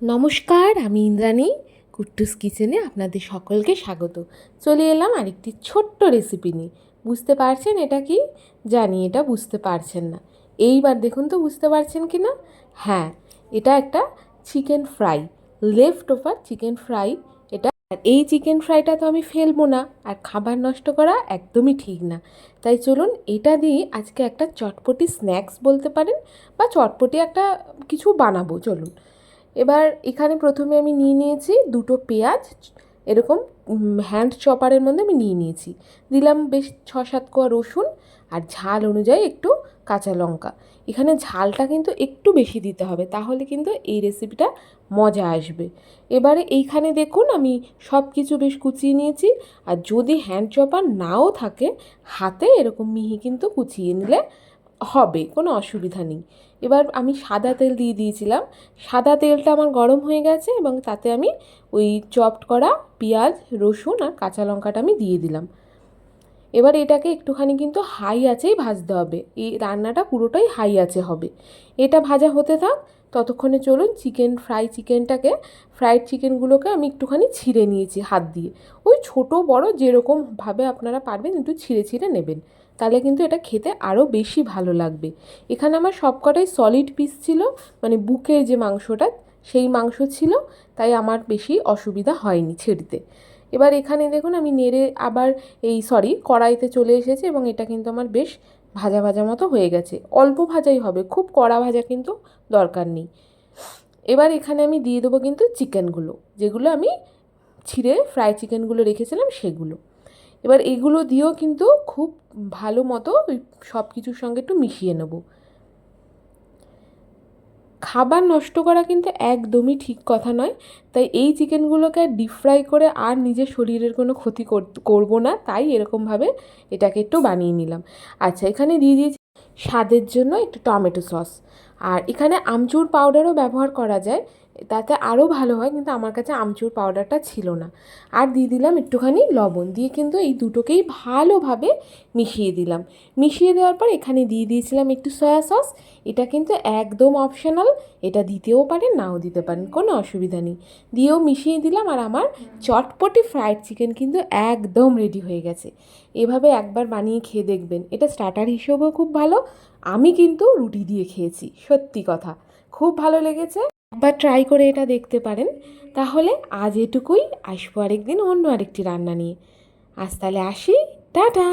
নমস্কার, আমি ইন্দ্রাণী। কুট্টুস কিচেনে আপনাদের সকলকে স্বাগত। চলে এলাম আরেকটি ছোট্ট রেসিপি নিয়ে। বুঝতে পারছেন এটা কি? জানি এটা বুঝতে পারছেন না। এইবার দেখুন তো বুঝতে পারছেন কি না? হ্যাঁ, এটা একটা chicken fry, left over chicken fry. এটা আর এই চিকেন ফ্রাইটা তো আমি ফেলবো না, আর খাবার নষ্ট করা একদমই ঠিক না। তাই চলুন এটা দিয়ে আজকে একটা চটপটি স্ন্যাক্স বলতে পারেন, বা চটপটি একটা কিছু বানাবো। চলুন। এবার এখানে প্রথমে আমি নিয়ে নিয়েছি দুটো পেঁয়াজ, এরকম হ্যান্ড চপারের মধ্যে আমি নিয়ে নিয়েছি। দিলাম বেশ 6-7 কোয়া রসুন, আর ঝাল অনুযায়ী একটু কাঁচা লঙ্কা। এখানে ঝালটা কিন্তু একটু বেশি দিতে হবে, তাহলে কিন্তু এই রেসিপিটা মজা আসবে। এবারে এইখানে দেখুন আমি সব কিছু বেশ কুচিয়ে নিয়েছি। আর যদি হ্যান্ড চপার নাও থাকে, হাতে এরকম মিহি কিন্তু কুচিয়ে নিলে হবে, কোনো অসুবিধা নেই। এবার আমি সাদা তেল দিয়ে দিয়েছিলাম। সাদা তেলটা আমার গরম হয়ে গেছে, এবং তাতে আমি ওই চপড করা পেঁয়াজ, রসুন আর কাঁচা লঙ্কাটা আমি দিয়ে দিলাম। এবার এটাকে একটুখানি কিন্তু হাই আঁচেই ভাজতে হবে। এই রান্নাটা পুরোটাই হাই আঁচে হবে। এটা ভাজা হতে থাক, ততক্ষণে চলুন ফ্রাইড চিকেনগুলোকে আমি একটুখানি ছিঁড়ে নিয়েছি হাত দিয়ে। ওই ছোট বড় যেরকমভাবে আপনারা পারবেন একটু ছিঁড়ে ছিঁড়ে নেবেন, তাহলে কিন্তু এটা খেতে আরও বেশি ভালো লাগবে। এখানে আমার সবকটাই সলিড পিস ছিল, মানে বুকের যে মাংসটা সেই মাংস ছিল, তাই আমার বেশি অসুবিধা হয়নি ছিঁড়তে। এবার এখানে দেখুন আমি নেড়ে আবার কড়াইতে চলে এসেছে, এবং এটা কিন্তু আমার বেশ ভাজা ভাজা মতো হয়ে গেছে। অল্প ভাজাই হবে, খুব কড়া ভাজা কিন্তু দরকার নেই। এবার এখানে আমি দিয়ে দেবো কিন্তু চিকেনগুলো, যেগুলো আমি ছিঁড়ে ফ্রাই চিকেনগুলো রেখেছিলাম সেগুলো। এবার এগুলো দিয়েও কিন্তু খুব ভালো মতো ওই সব কিছুর সঙ্গে একটু মিশিয়ে নেব। খাবার নষ্ট করা কিন্তু একদমই ঠিক কথা নয়, তাই এই চিকেনগুলোকে ডিপ ফ্রাই করে আর নিজের শরীরের কোনো ক্ষতি করবো না, তাই এরকমভাবে এটাকে একটু বানিয়ে নিলাম। আচ্ছা, এখানে দিয়ে দিয়েছি স্বাদের জন্য একটু টমেটো সস। আর এখানে আমচুর পাউডারও ব্যবহার করা যায়, তাতে আরও ভালো হয়, কিন্তু আমার কাছে আমচুর পাউডারটা ছিল না। আর দিয়ে দিলাম একটুখানি লবণ, দিয়ে কিন্তু এই দুটোকেই ভালোভাবে মিশিয়ে দিলাম। মিশিয়ে দেওয়ার পর এখানে দিয়ে দিয়েছিলাম একটু সয়া সস। এটা কিন্তু একদম অপশনাল, এটা দিতেও পারেন নাও দিতে পারেন, কোনো অসুবিধা নেই। দিয়েও মিশিয়ে দিলাম, আর আমার চটপটি ফ্রাইড চিকেন কিন্তু একদম রেডি হয়ে গেছে। এভাবে একবার বানিয়ে খেয়ে দেখবেন, এটা স্টার্টার হিসেবেও খুব ভালো। আমি কিন্তু রুটি দিয়ে খেয়েছি, সত্যি কথা খুব ভালো লেগেছে। একবার ট্রাই করে এটা দেখতে পারেন। তাহলে আজ এটুকুই, আসবো আরেকদিন অন্য আরেকটি রান্না নিয়ে। আজ তাহলে আসি, টাটা।